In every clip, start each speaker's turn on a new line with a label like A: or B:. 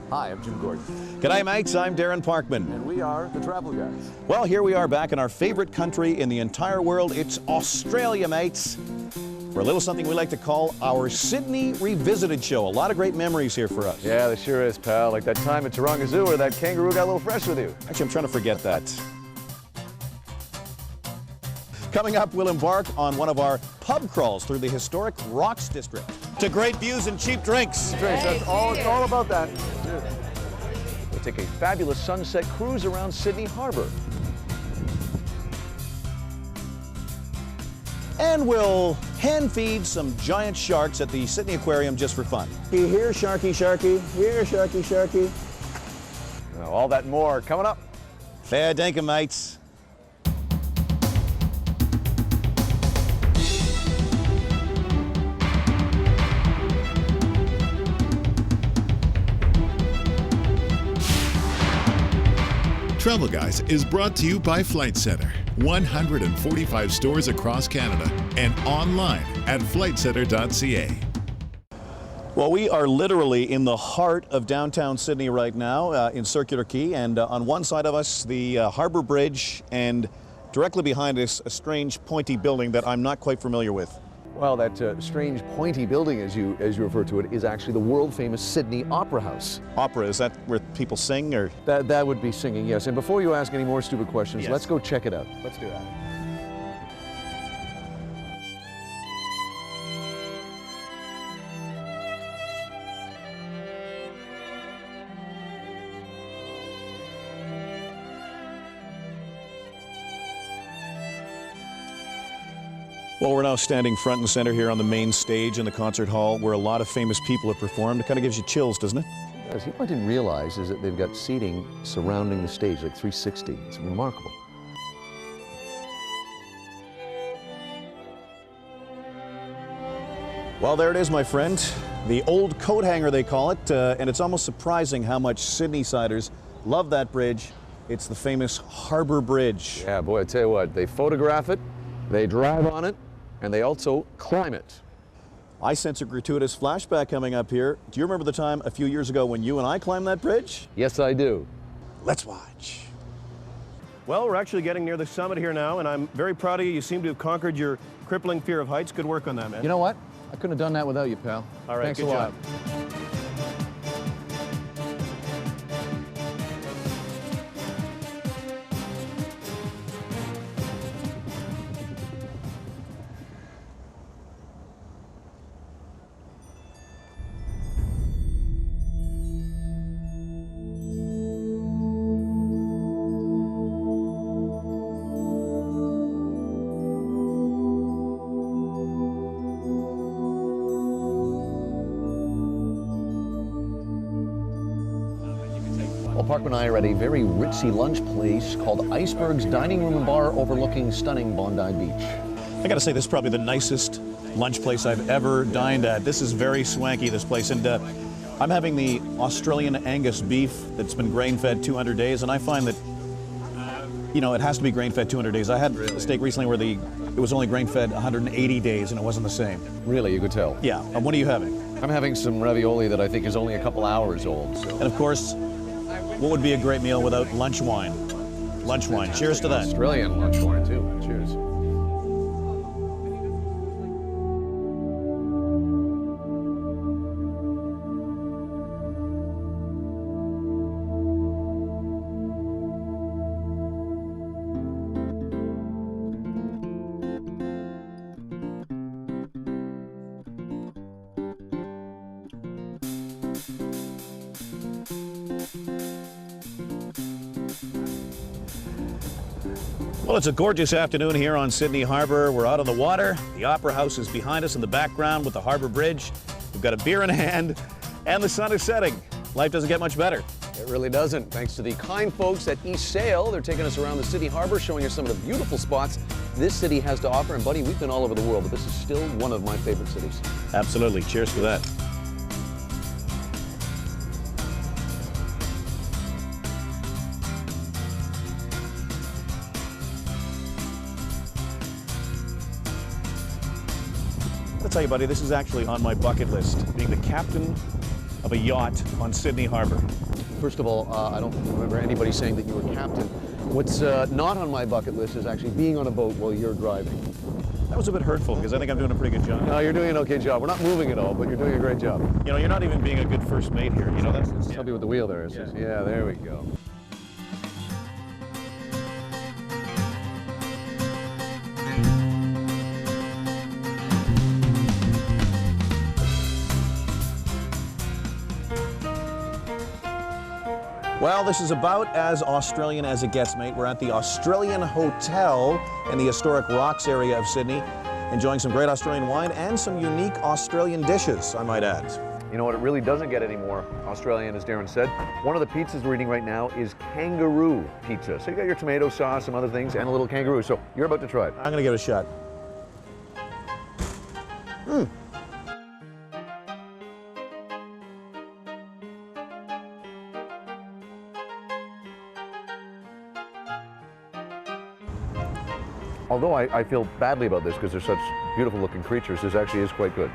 A: Hi, I'm Jim Gordon.
B: G'day, mates. I'm Darren Parkman.
A: And we are the Travel Guys.
B: Well, here we are back in our favorite country in the entire world. It's Australia, mates. For a little something we like to call our Sydney Revisited show. A lot of great memories here for us.
A: Yeah, there sure is, pal. Like that time at Taronga Zoo where that kangaroo got a little fresh with you.
B: Actually, I'm trying to forget that. Coming up, we'll embark on one of our pub crawls through the historic Rocks District to great views and cheap drinks.
A: That's all, it's all about that. We'll take a fabulous sunset cruise around Sydney Harbor.
B: And we'll hand feed some giant sharks at the Sydney Aquarium just for fun. Here, sharky, sharky. Here, sharky, sharky.
A: Now, all that and more coming up.
B: Fair dinkum, mates.
C: Travel Guys is brought to you by Flight Centre. 145 stores across Canada and online at flightcentre.ca.
B: Well, we are literally in the heart of downtown Sydney right now in Circular Quay, and on one side of us the Harbour Bridge, and directly behind us a strange pointy building that I'm not quite familiar with.
A: Well, that strange pointy building, as you refer to it, is actually the world-famous Sydney Opera House.
B: Opera, is that where people sing, or?
A: That would be singing, yes. And before you ask any more stupid questions,
B: Yes.
A: let's go check it out.
B: Let's do that. Well, we're now standing front and center here on the main stage in the concert hall where a lot of famous people have performed. It kind of gives you chills, doesn't it?
A: What I didn't realize is that they've got seating surrounding the stage, like 360. It's remarkable.
B: Well, there it is, my friend. The old coat hanger, they call it, and it's almost surprising how much Sydney-siders love that bridge. It's the famous Harbour Bridge.
A: Yeah, boy, I tell you what, they photograph it, they drive on it, and they also climb it.
B: I sense a gratuitous flashback coming up here. Do you remember the time a few years ago when you and I climbed that bridge?
A: Yes, I do.
B: Let's watch.
D: Well, we're actually getting near the summit here now, and I'm very proud of you. You seem to have conquered your crippling fear of heights. Good work on that, man.
A: You know what? I couldn't have done that without you, pal.
D: All right,
A: Thanks
D: good
A: a lot.
D: job.
A: Well, Parkman and I are at a very ritzy lunch place called Iceberg's Dining Room and Bar overlooking stunning Bondi Beach.
B: I gotta say, this is probably the nicest lunch place I've ever dined at. This is very swanky, this place, and I'm having the Australian Angus beef that's been grain-fed 200 days, and I find that, you know, it has to be grain-fed 200 days. I had a steak recently where it was only grain-fed 180 days, and it wasn't the same.
A: Really, you could tell.
B: Yeah, what are you having?
A: I'm having some ravioli that I think is only a couple hours old. So.
B: And of course, what would be a great meal without lunch wine? Lunch wine. Cheers to that.
A: Australian lunch wine, too. Cheers.
B: Well, it's a gorgeous afternoon here on Sydney Harbor. We're out on the water. The Opera House is behind us in the background with the Harbour Bridge. We've got a beer in hand, and the sun is setting. Life doesn't get much better.
A: It really doesn't. Thanks to the kind folks at East Sail. They're taking us around the Sydney Harbor, showing us some of the beautiful spots this city has to offer. And buddy, we've been all over the world, but this is still one of my favorite cities.
B: Absolutely. Cheers to that. I'll tell you, buddy, this is actually on my bucket list, being the captain of a yacht on Sydney Harbor.
A: First of all, I don't remember anybody saying that you were captain. What's not on my bucket list is actually being on a boat while you're driving.
B: That was a bit hurtful because I think I'm doing a pretty good job.
A: No, you're doing an okay job. We're not moving at all, but you're doing a great job.
B: You know, you're not even being a good first mate here. You know that?
A: Tell me what the wheel there is. Yeah, there we go.
B: Well, this is about as Australian as it gets, mate. We're at the Australian Hotel in the historic Rocks area of Sydney, enjoying some great Australian wine and some unique Australian dishes, I might add.
A: You know what, it really doesn't get any more Australian, as Darren said. One of the pizzas we're eating right now is kangaroo pizza. So you got your tomato sauce, some other things, and a little kangaroo. So you're about to try it.
B: I'm gonna give it a shot.
A: Although I feel badly about this because they're such beautiful looking creatures, this actually is quite good.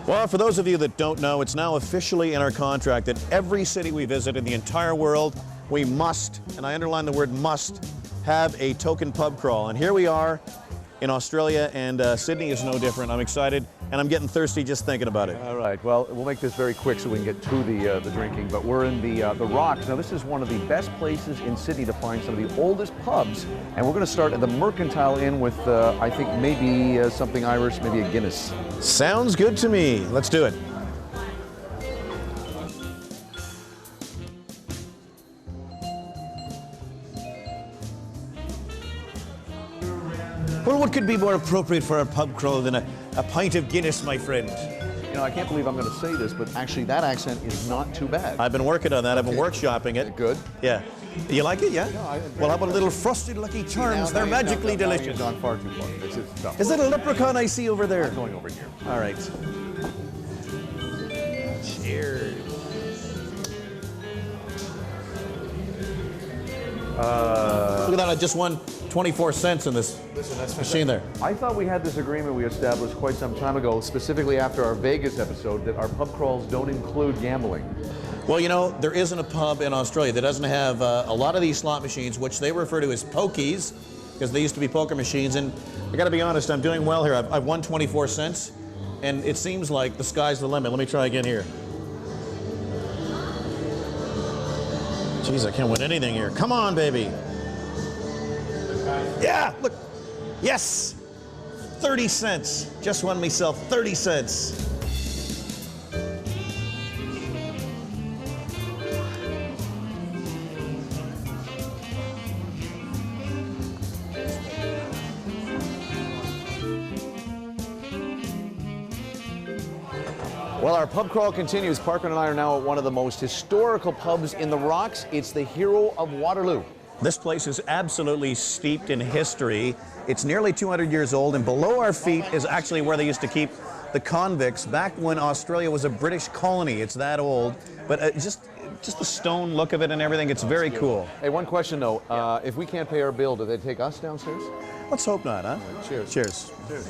B: Well, for those of you that don't know, it's now officially in our contract that every city we visit in the entire world, we must, and I underline the word must, have a token pub crawl. And here we are in Australia, and Sydney is no different. I'm excited, and I'm getting thirsty just thinking about it.
A: All right, well, we'll make this very quick so we can get to the drinking, but we're in the Rocks. Now, this is one of the best places in Sydney to find some of the oldest pubs, and we're going to start at the Mercantile Inn with, I think, maybe something Irish, maybe a Guinness.
B: Sounds good to me. Let's do it. Well, what could be more appropriate for a pub crawl than a pint of Guinness, my friend?
A: You know, I can't believe I'm going to say this, but actually that accent is not too bad.
B: I've been working on that. I've been workshopping it.
A: Good?
B: Yeah. You like it, yeah?
A: No,
B: well, how about a little frosted Lucky Charms? They're magically delicious.
A: You've gone far too far. It's tough.
B: Is that a leprechaun I see over there?
A: I'm going over here.
B: All right. Cheers. Look at that, I just won 24 cents in this machine there.
A: I thought we had this agreement we established quite some time ago, specifically after our Vegas episode, that our pub crawls don't include gambling.
B: Well, you know, there isn't a pub in Australia that doesn't have a lot of these slot machines, which they refer to as pokies, because they used to be poker machines. And I got to be honest, I'm doing well here. I've won 24 cents, and it seems like the sky's the limit. Let me try again here. Jeez, I can't win anything here. Come on, baby. Yeah, look. Yes. 30 cents. Just won myself 30 cents.
A: Well, our pub crawl continues. Parker and I are now at one of the most historical pubs in the Rocks. It's the Hero of Waterloo.
B: This place is absolutely steeped in history. It's nearly 200 years old, and below our feet is actually where they used to keep the convicts back when Australia was a British colony. It's that old, but just the stone look of it and everything, it's very cool.
A: Hey, one question though. If we can't pay our bill, do they take us downstairs?
B: Let's hope not, huh?
A: Cheers.
B: Cheers.
A: Cheers.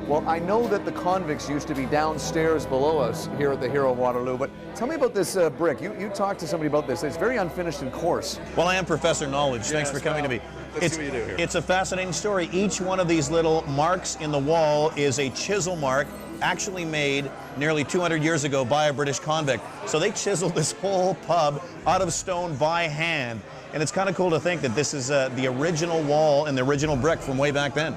A: Well, I know that the convicts used to be downstairs below us here at the Hero of Waterloo, but tell me about this brick. You talked to somebody about this. It's very unfinished and coarse.
B: Well, I am Professor Knowledge. Thanks for coming to me.
A: Let's see what you do here.
B: It's a fascinating story. Each one of these little marks in the wall is a chisel mark actually made nearly 200 years ago by a British convict. So they chiseled this whole pub out of stone by hand. And it's kind of cool to think that this is the original wall and the original brick from way back then.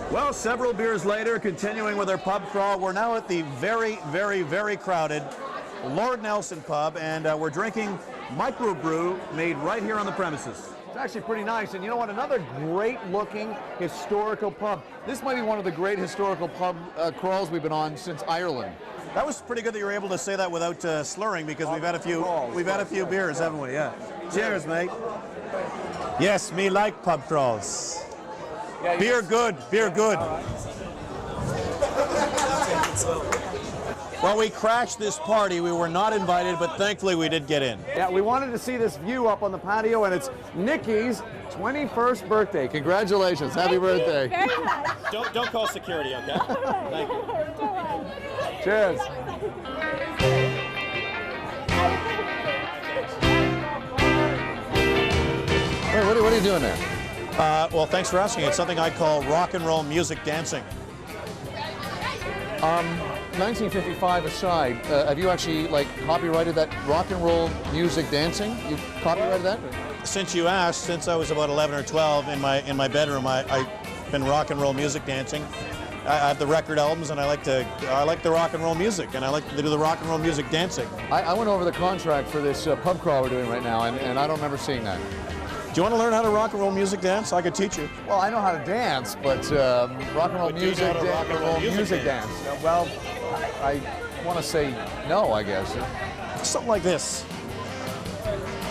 D: Well,
B: several beers later, continuing with our pub crawl, we're now at the very, very, very crowded Lord Nelson pub, and we're drinking microbrew made right here on the premises.
A: It's actually pretty nice, and you know what? Another great-looking historical pub. This might be one of the great historical pub crawls we've been on since Ireland.
B: That was pretty good that you were able to say that without slurring, because we've had a few beers, haven't we? Yeah. Cheers, mate. Yes, me like pub crawls.
A: Yeah,
B: Beer good, beer good. Well, we crashed this party. We were not invited, but thankfully we did get in.
A: Yeah, we wanted to see this view up on the patio, and it's Nikki's 21st birthday. Congratulations. Happy birthday.
E: Very much.
B: Don't call security, okay? Thank you.
A: Cheers. Hey, what are you doing there?
B: Well, thanks for asking. It's something I call rock and roll music dancing.
A: 1955 aside, have you actually copyrighted that rock and roll music dancing? You copyrighted that?
B: Since you asked, since I was about 11 or 12 in my bedroom, I've been rock and roll music dancing. I have the record albums, and I like the rock and roll music, and I like to do the rock and roll music dancing.
A: I went over the contract for this pub crawl we're doing right now, and I don't remember seeing that.
B: Do you want to learn how to rock and roll music dance? I could teach you.
A: Well, I know how to dance, but rock and roll
B: But do you know how to rock and roll music
A: dance. Well, I want to say no, I guess.
B: Something like this.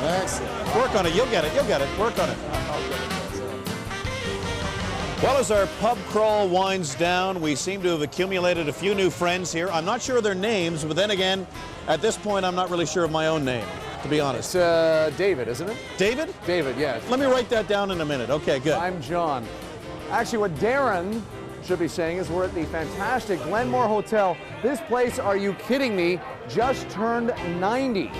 B: Excellent. Work on it. You'll get it. You'll get it. Work on it. Well, as our pub crawl winds down, we seem to have accumulated a few new friends here. I'm not sure of their names, but then again, at this point, I'm not really sure of my own name, to be honest.
A: It's David, isn't it?
B: David?
A: David, yes.
B: Let me write that down in a minute. Okay, good.
A: I'm John. Actually, what Darren should be saying is we're at the fantastic Glenmore Hotel. This place, are you kidding me, just turned 90.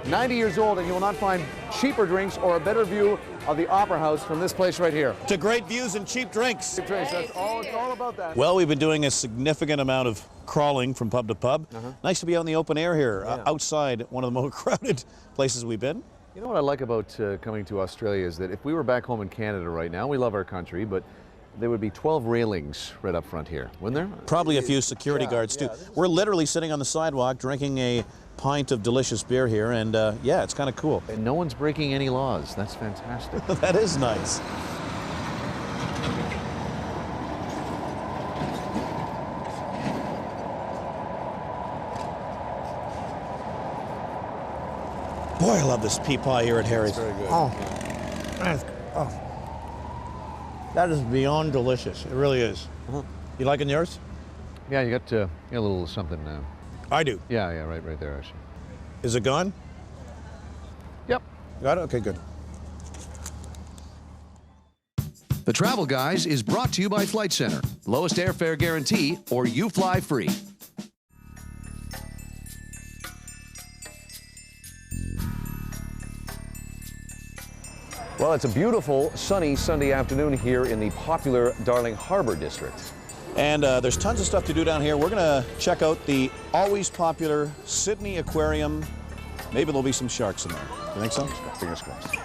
A: 90 years old, and you will not find cheaper drinks or a better view of the Opera House from this place right here.
B: To great views and cheap drinks.
A: Cheap drinks, that's all, it's all about that.
B: Well, we've been doing a significant amount of crawling from pub to pub. Nice to be out in the open air here, outside one of the most crowded places we've been.
A: You know what I like about coming to Australia is that if we were back home in Canada right now, we love our country, but there would be 12 railings right up front here, wouldn't there?
B: Probably a few security guards too. We're literally sitting on the sidewalk drinking a pint of delicious beer here, and yeah, it's kind of cool.
A: And no one's breaking any laws. That's fantastic.
B: That is nice. Boy, I love this pea pie here at Harry's.
A: Very good.
B: Oh, that is beyond delicious. It really is. You liking yours?
A: Yeah, you got a little something.
B: I do.
A: Yeah, right there, actually.
B: Is it gone?
A: Yep.
B: Got it? Okay, good.
F: The Travel Guys is brought to you by Flight Center. Lowest airfare guarantee, or you fly free.
A: Well, it's a beautiful, sunny Sunday afternoon here in the popular Darling Harbour district.
B: And there's tons of stuff to do down here. We're going to check out the always popular Sydney Aquarium. Maybe there'll be some sharks in there. You think so?
A: Fingers crossed.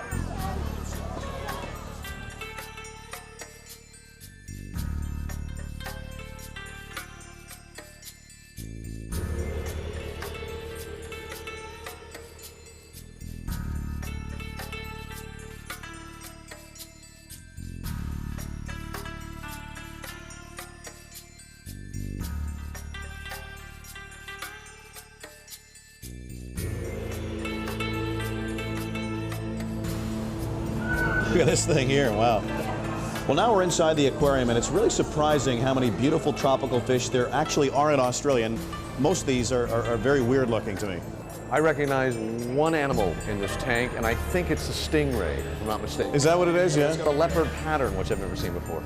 B: Look at this thing here, wow. Well, now we're inside the aquarium, and it's really surprising how many beautiful tropical fish there actually are in Australia, and most of these are very weird looking to me.
A: I recognize one animal in this tank, and I think it's a stingray, if I'm not mistaken.
B: Is that what it is? Yeah.
A: It's got a leopard pattern, which I've never seen before.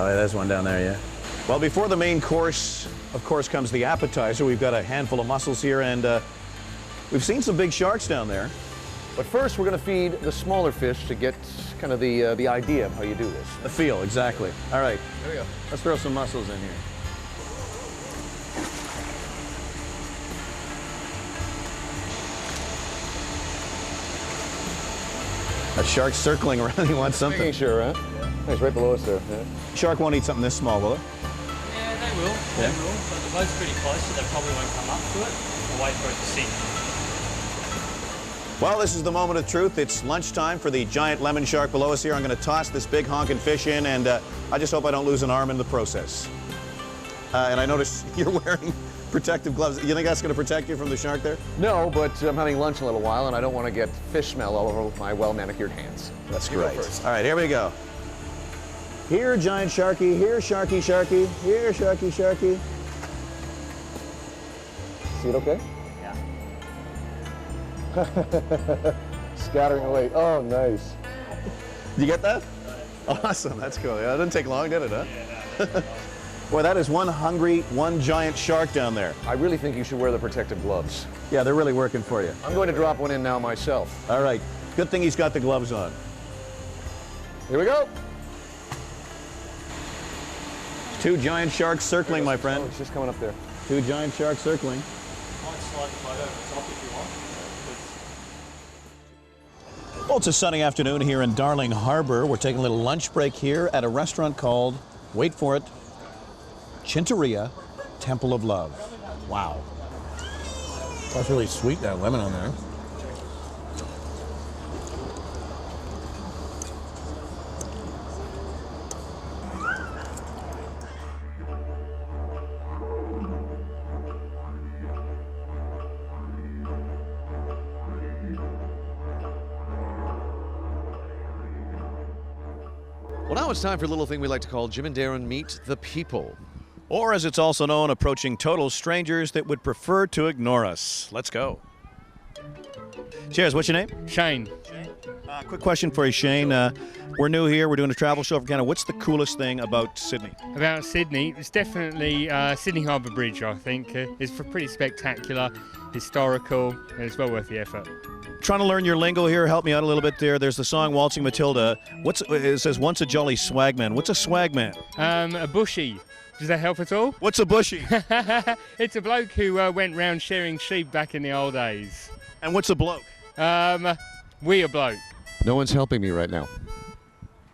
B: Oh, yeah, there's one down there, yeah. Well, before the main course, of course, comes the appetizer. We've got a handful of mussels here, and we've seen some big sharks down there.
A: But first, we're going to feed the smaller fish to get kind of the idea of how you do this.
B: The feel, exactly. All right,
A: There we go.
B: let's throw some mussels in here. That shark's circling around. He wants something.
A: Making sure, huh? He's right below us there. Yeah.
B: Shark won't eat something this small, will it?
E: Yeah, they will. They will. But the boat's pretty close, so they probably won't come up to it. We'll wait for it to sink.
B: Well, this is the moment of truth. It's lunchtime for the giant lemon shark below us here. I'm going to toss this big honking fish in, and I just hope I don't lose an arm in the process. And I notice you're wearing protective gloves. You think that's going to protect you from the shark there?
A: No, but I'm having lunch in a little while, and I don't want to get fish smell all over my well-manicured hands.
B: That's
A: You go
B: great.
A: first.
B: All right, here we go. Here, giant sharky. Here, sharky, sharky. Here, sharky, sharky.
A: See it okay?
E: Yeah.
A: Scattering away. Oh, nice.
B: Did you get that? Awesome, that's cool. Yeah, it didn't take long, did it, huh? Boy, that is one hungry, one giant shark down there.
A: I really think you should wear the protective gloves.
B: Yeah, they're really working for you.
A: I'm going to drop one in now myself.
B: All right, good thing he's got the gloves on.
A: Here we go.
B: Two giant sharks circling, my
A: Oh,
B: friend.
A: it's just coming up there.
B: Two giant sharks circling.
E: Might slide the boat over the top if you want.
B: Well, it's a sunny afternoon here in Darling Harbor. We're taking a little lunch break here at a restaurant called, wait for it, Chinteria Temple of Love. Wow.
G: That's really sweet, that lemon on there.
F: Well, now it's time for a little thing we like to call Jim and Darren Meet the People.
B: Or as it's also known, approaching total strangers that would prefer to ignore us. Let's go. Cheers, what's your name?
H: Shane.
B: Quick question for you, Shane. We're new here, we're doing a travel show for Canada. What's the coolest thing about Sydney?
H: About Sydney, it's definitely Sydney Harbour Bridge, I think. It's pretty spectacular, historical, and it's well worth the effort.
B: Trying to learn your lingo here, help me out a little bit there. There's the song Waltzing Matilda. It says, once a jolly swagman. What's a swagman?
H: A bushy. Does that help at all?
B: What's a bushy?
H: It's a bloke who went round sharing sheep back in the old days.
B: And what's a bloke?
H: We a bloke.
F: No one's helping me right now.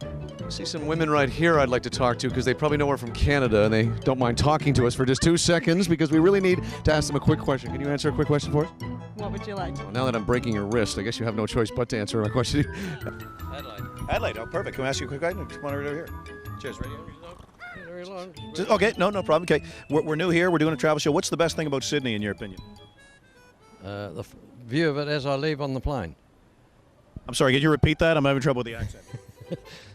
F: I see some women right here I'd like to talk to because they probably know we're from Canada and they don't mind talking to us for just 2 seconds because we really need to ask them a quick question. Can you answer a quick question for us?
I: What would you like?
F: Well, now that I'm breaking your wrist, I guess you have no choice but to answer my question.
B: Adelaide, oh, perfect. Can I ask you a quick question? Come on over here. Cheers, ready? Okay, no problem. Okay, we're new here. We're doing a travel show. What's the best thing about Sydney, in your opinion?
J: The view of it as I leave on the plane.
B: I'm sorry, could you repeat that? I'm having trouble with the accent.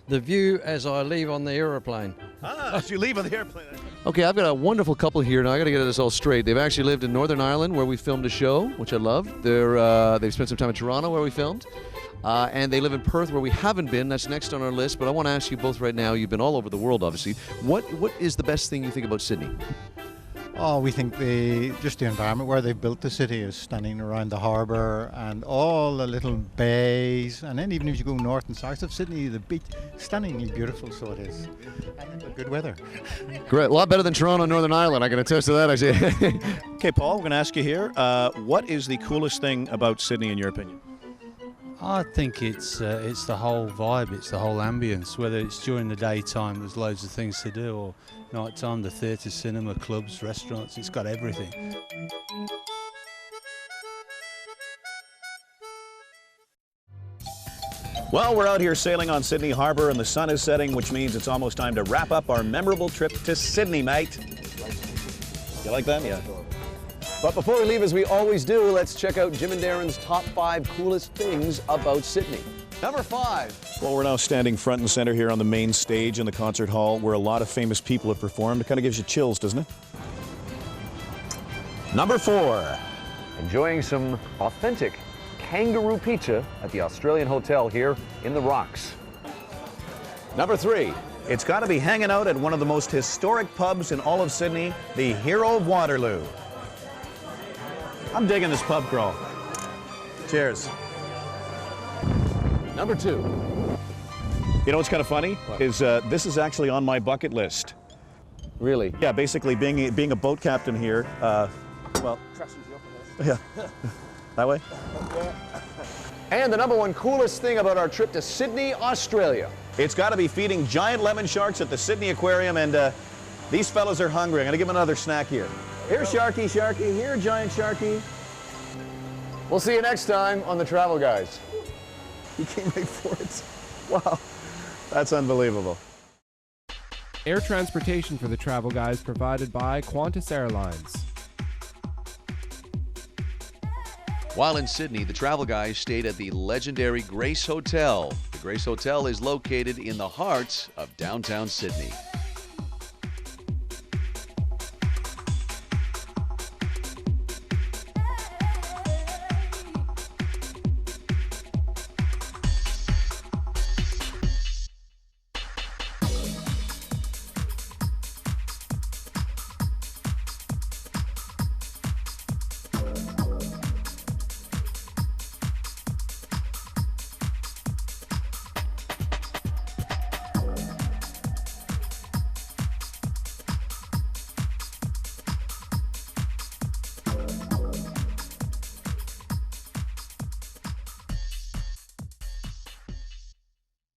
J: The view as I leave on the aeroplane.
B: As you leave on the airplane.
F: Okay, I've got a wonderful couple here. Now I got to get this all straight. They've actually lived in Northern Ireland, where we filmed a show, which I love. They've spent some time in Toronto, where we filmed, and they live in Perth, where we haven't been. That's next on our list. But I want to ask you both right now. You've been all over the world, obviously. What is the best thing you think about Sydney?
G: Oh, we think just the environment where they've built the city is stunning, around the harbour and all the little bays. And then even if you go north and south of Sydney, the beach, stunningly beautiful, so it is. And the good weather.
F: Great, a lot better than Toronto and Northern Ireland. I can attest to that, actually.
B: Okay, Paul, we're going to ask you here. What is the coolest thing about Sydney, in your opinion?
K: I think it's the whole vibe, it's the whole ambience. Whether it's during the daytime, there's loads of things to do, or night time, the theatre, cinema, clubs, restaurants, it's got everything.
B: Well, we're out here sailing on Sydney Harbour and the sun is setting, which means it's almost time to wrap up our memorable trip to Sydney, mate. You like that? Yeah.
A: But before we leave, as we always do, let's check out Jim and Darren's top 5 coolest things about Sydney. Number 5.
B: Well, we're now standing front and center here on the main stage in the concert hall where a lot of famous people have performed. It kind of gives you chills, doesn't it? Number 4.
A: Enjoying some authentic kangaroo pizza at the Australian Hotel here in the Rocks.
B: Number 3. It's got to be hanging out at one of the most historic pubs in all of Sydney, the Hero of Waterloo. I'm digging this pub crawl. Cheers.
A: Number 2.
B: You know what's kind of funny is this is actually on my bucket list.
A: Really?
B: Yeah, basically being a boat captain here. Well, yeah, that way.
A: And the number 1 coolest thing about our trip to Sydney, Australia.
B: It's got to be feeding giant lemon sharks at the Sydney Aquarium, and these fellas are hungry. I'm going to give them another snack here. Here, Sharky, Sharky. Here, giant Sharky.
A: We'll see you next time on The Travel Guys.
B: He came right for it. Wow, that's unbelievable.
I: Air transportation for the Travel Guys provided by Qantas Airlines.
F: While in Sydney, the Travel Guys stayed at the legendary Grace Hotel. The Grace Hotel is located in the heart of downtown Sydney.